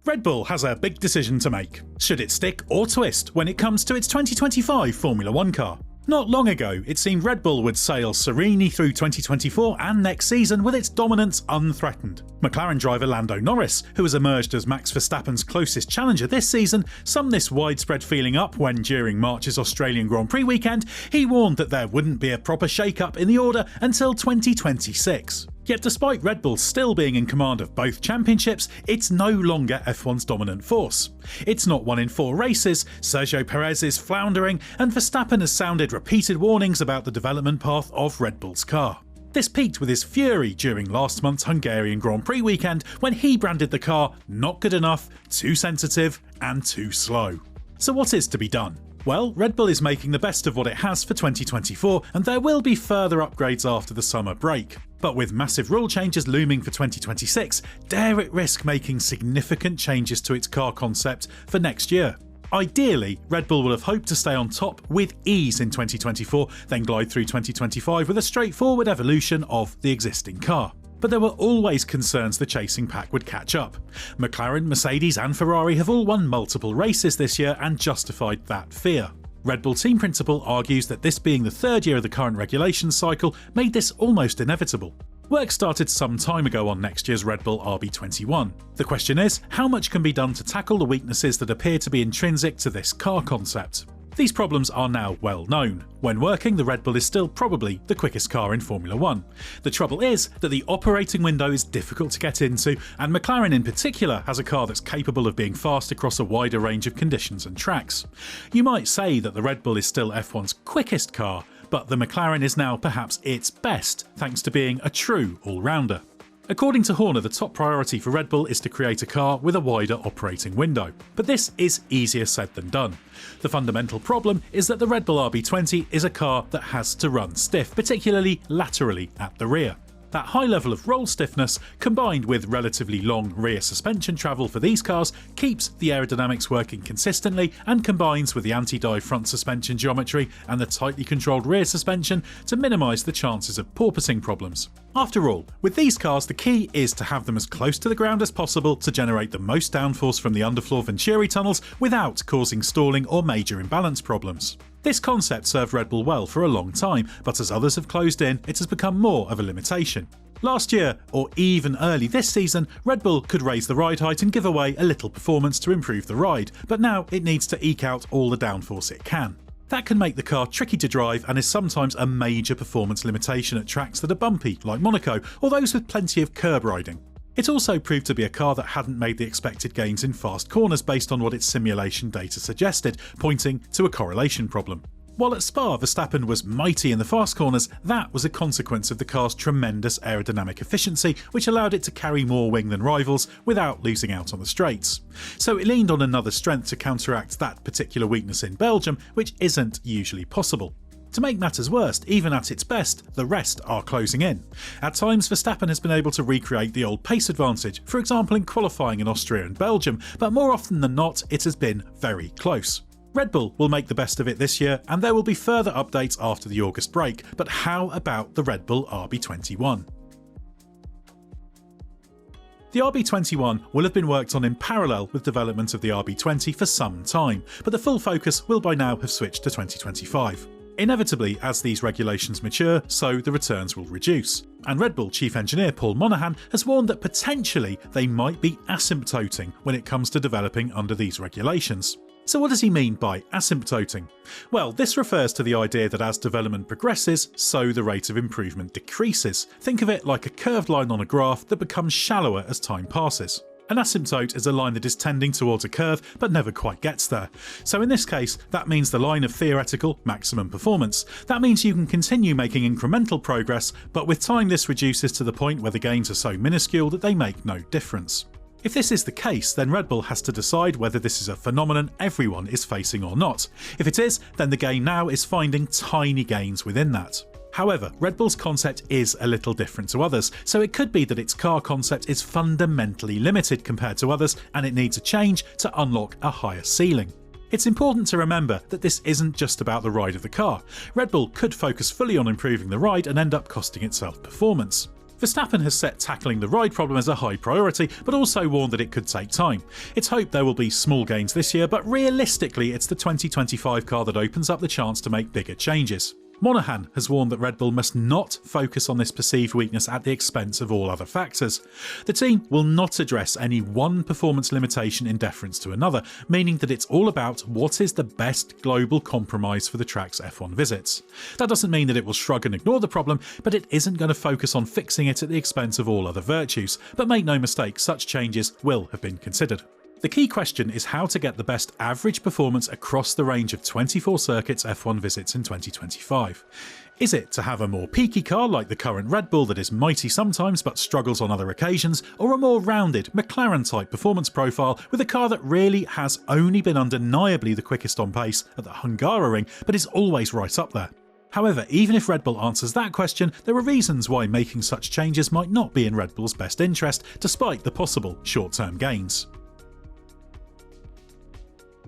Red Bull has a big decision to make. Should it stick or twist when it comes to its 2025 Formula 1 car? Not long ago, it seemed Red Bull would sail serenely through 2024 and next season with its dominance unthreatened. McLaren driver Lando Norris, who has emerged as Max Verstappen's closest challenger this season, summed this widespread feeling up when, during March's Australian Grand Prix weekend, he warned that there wouldn't be a proper shake-up in the order until 2026. Yet despite Red Bull still being in command of both championships, it's no longer F1's dominant force. It's not won in 4 races, Sergio Perez is floundering, and Verstappen has sounded repeated warnings about the development path of Red Bull's car. This peaked with his fury during last month's Hungarian Grand Prix weekend when he branded the car not good enough, too sensitive, and too slow. So what is to be done? Well, Red Bull is making the best of what it has for 2024, and there will be further upgrades after the summer break. But with massive rule changes looming for 2026, dare it risk making significant changes to its car concept for next year? Ideally, Red Bull will have hoped to stay on top with ease in 2024, then glide through 2025 with a straightforward evolution of the existing car. But there were always concerns the chasing pack would catch up. McLaren, Mercedes and Ferrari have all won multiple races this year and justified that fear. Red Bull team principal argues that this being the 3rd year of the current regulations cycle made this almost inevitable. Work started some time ago on next year's Red Bull RB21. The question is, how much can be done to tackle the weaknesses that appear to be intrinsic to this car concept? These problems are now well known. When working, the Red Bull is still probably the quickest car in Formula 1. The trouble is that the operating window is difficult to get into, and McLaren in particular has a car that's capable of being fast across a wider range of conditions and tracks. You might say that the Red Bull is still F1's quickest car, but the McLaren is now perhaps its best, thanks to being a true all-rounder. According to Horner, the top priority for Red Bull is to create a car with a wider operating window. But this is easier said than done. The fundamental problem is that the Red Bull RB20 is a car that has to run stiff, particularly laterally at the rear. That high level of roll stiffness, combined with relatively long rear suspension travel for these cars, keeps the aerodynamics working consistently and combines with the anti-dive front suspension geometry and the tightly controlled rear suspension to minimise the chances of porpoising problems. After all, with these cars the key is to have them as close to the ground as possible to generate the most downforce from the underfloor Venturi tunnels without causing stalling or major imbalance problems. This concept served Red Bull well for a long time, but as others have closed in, it has become more of a limitation. Last year, or even early this season, Red Bull could raise the ride height and give away a little performance to improve the ride, but now it needs to eke out all the downforce it can. That can make the car tricky to drive and is sometimes a major performance limitation at tracks that are bumpy, like Monaco, or those with plenty of curb riding. It also proved to be a car that hadn't made the expected gains in fast corners based on what its simulation data suggested, pointing to a correlation problem. While at Spa, Verstappen was mighty in the fast corners, that was a consequence of the car's tremendous aerodynamic efficiency, which allowed it to carry more wing than rivals without losing out on the straights. So it leaned on another strength to counteract that particular weakness in Belgium, which isn't usually possible. To make matters worse, even at its best, the rest are closing in. At times, Verstappen has been able to recreate the old pace advantage, for example in qualifying in Austria and Belgium, but more often than not, it has been very close. Red Bull will make the best of it this year, and there will be further updates after the August break, but how about the Red Bull RB21? The RB21 will have been worked on in parallel with development of the RB20 for some time, but the full focus will by now have switched to 2025. Inevitably, as these regulations mature, so the returns will reduce. And Red Bull chief engineer Paul Monahan has warned that potentially they might be asymptoting when it comes to developing under these regulations. So what does he mean by asymptoting? Well, this refers to the idea that as development progresses, so the rate of improvement decreases. Think of it like a curved line on a graph that becomes shallower as time passes. An asymptote is a line that is tending towards a curve but never quite gets there. So in this case, that means the line of theoretical maximum performance. That means you can continue making incremental progress, but with time this reduces to the point where the gains are so minuscule that they make no difference. If this is the case, then Red Bull has to decide whether this is a phenomenon everyone is facing or not. If it is, then the game now is finding tiny gains within that. However, Red Bull's concept is a little different to others, so it could be that its car concept is fundamentally limited compared to others and it needs a change to unlock a higher ceiling. It's important to remember that this isn't just about the ride of the car. Red Bull could focus fully on improving the ride and end up costing itself performance. Verstappen has set tackling the ride problem as a high priority, but also warned that it could take time. It's hoped there will be small gains this year, but realistically it's the 2025 car that opens up the chance to make bigger changes. Monahan has warned that Red Bull must not focus on this perceived weakness at the expense of all other factors. The team will not address any one performance limitation in deference to another, meaning that it's all about what is the best global compromise for the track's F1 visits. That doesn't mean that it will shrug and ignore the problem, but it isn't going to focus on fixing it at the expense of all other virtues. But make no mistake, such changes will have been considered. The key question is how to get the best average performance across the range of 24 circuits F1 visits in 2025. Is it to have a more peaky car like the current Red Bull that is mighty sometimes but struggles on other occasions, or a more rounded McLaren-type performance profile with a car that really has only been undeniably the quickest on pace at the Hungaroring but is always right up there? However, even if Red Bull answers that question, there are reasons why making such changes might not be in Red Bull's best interest, despite the possible short-term gains.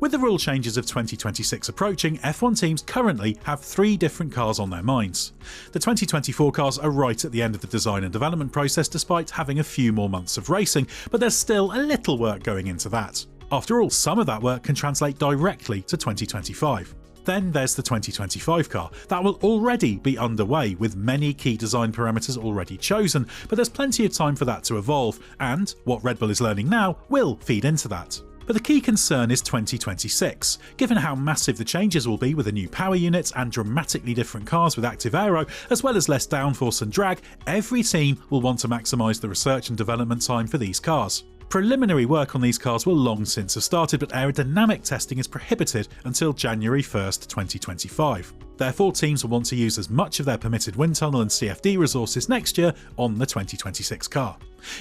With the rule changes of 2026 approaching, F1 teams currently have 3 different cars on their minds. The 2024 cars are right at the end of the design and development process despite having a few more months of racing, but there's still a little work going into that. After all, some of that work can translate directly to 2025. Then there's the 2025 car. That will already be underway with many key design parameters already chosen, but there's plenty of time for that to evolve, and what Red Bull is learning now will feed into that. But the key concern is 2026. Given how massive the changes will be with a new power unit and dramatically different cars with active aero, as well as less downforce and drag, every team will want to maximise the research and development time for these cars. Preliminary work on these cars will long since have started, but aerodynamic testing is prohibited until January 1st, 2025. Therefore, teams will want to use as much of their permitted wind tunnel and CFD resources next year on the 2026 car.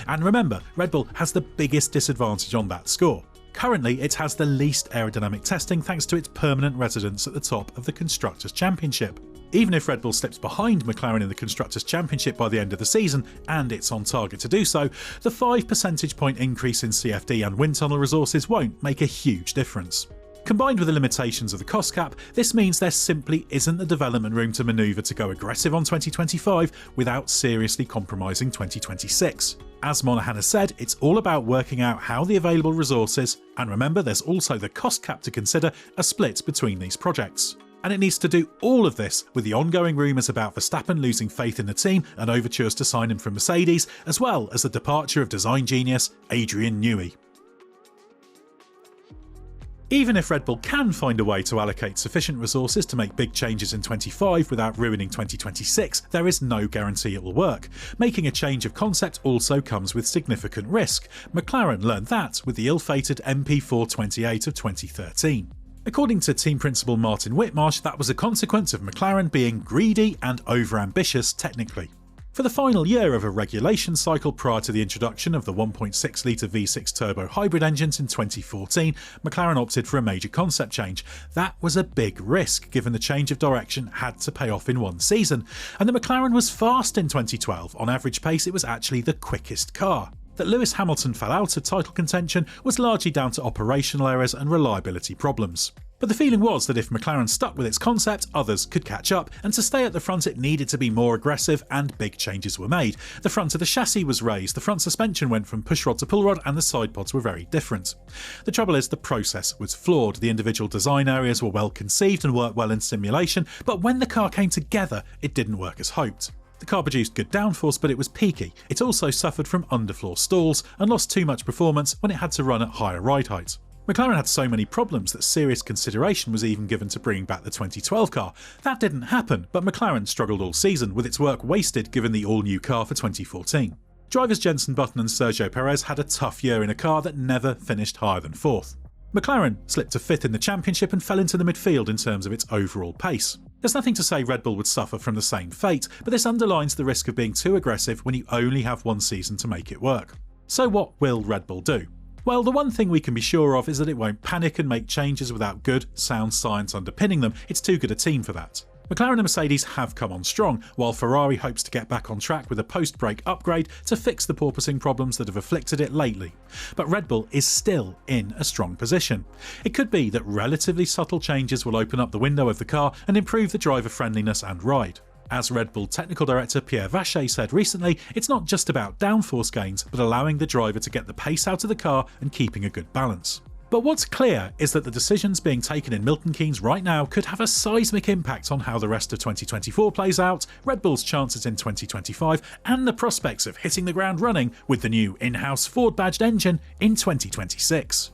And remember, Red Bull has the biggest disadvantage on that score. Currently, it has the least aerodynamic testing thanks to its permanent residence at the top of the Constructors' Championship. Even if Red Bull slips behind McLaren in the Constructors' Championship by the end of the season, and it's on target to do so, the 5 percentage point increase in CFD and wind tunnel resources won't make a huge difference. Combined with the limitations of the cost cap, this means there simply isn't the development room to manoeuvre to go aggressive on 2025 without seriously compromising 2026. As Monahan has said, it's all about working out how the available resources, and remember there's also the cost cap to consider, are split between these projects. And it needs to do all of this with the ongoing rumours about Verstappen losing faith in the team and overtures to sign him from Mercedes, as well as the departure of design genius Adrian Newey. Even if Red Bull can find a way to allocate sufficient resources to make big changes in 25 without ruining 2026, there is no guarantee it will work. Making a change of concept also comes with significant risk. McLaren learned that with the ill-fated MP428 of 2013. According to team principal Martin Whitmarsh, that was a consequence of McLaren being greedy and overambitious technically. For the final year of a regulation cycle prior to the introduction of the 1.6-litre V6 turbo hybrid engines in 2014, McLaren opted for a major concept change. That was a big risk, given the change of direction had to pay off in one season, and the McLaren was fast in 2012. On average pace, it was actually the quickest car. That Lewis Hamilton fell out of title contention was largely down to operational errors and reliability problems. But the feeling was that if McLaren stuck with its concept, others could catch up, and to stay at the front it needed to be more aggressive, and big changes were made. The front of the chassis was raised, the front suspension went from pushrod to pullrod, and the side pods were very different. The trouble is, the process was flawed. The individual design areas were well conceived and worked well in simulation, but when the car came together, it didn't work as hoped. The car produced good downforce, but it was peaky. It also suffered from underfloor stalls and lost too much performance when it had to run at higher ride height. McLaren had so many problems that serious consideration was even given to bringing back the 2012 car. That didn't happen, but McLaren struggled all season, with its work wasted given the all-new car for 2014. Drivers Jenson Button and Sergio Perez had a tough year in a car that never finished higher than 4th. McLaren slipped to 5th in the championship and fell into the midfield in terms of its overall pace. There's nothing to say Red Bull would suffer from the same fate, but this underlines the risk of being too aggressive when you only have one season to make it work. So what will Red Bull do? Well, the one thing we can be sure of is that it won't panic and make changes without good, sound science underpinning them. It's too good a team for that. McLaren and Mercedes have come on strong, while Ferrari hopes to get back on track with a post-break upgrade to fix the porpoising problems that have afflicted it lately. But Red Bull is still in a strong position. It could be that relatively subtle changes will open up the window of the car and improve the driver friendliness and ride. As Red Bull technical director Pierre Vacher said recently, it's not just about downforce gains, but allowing the driver to get the pace out of the car and keeping a good balance. But what's clear is that the decisions being taken in Milton Keynes right now could have a seismic impact on how the rest of 2024 plays out, Red Bull's chances in 2025, and the prospects of hitting the ground running with the new in-house Ford-badged engine in 2026.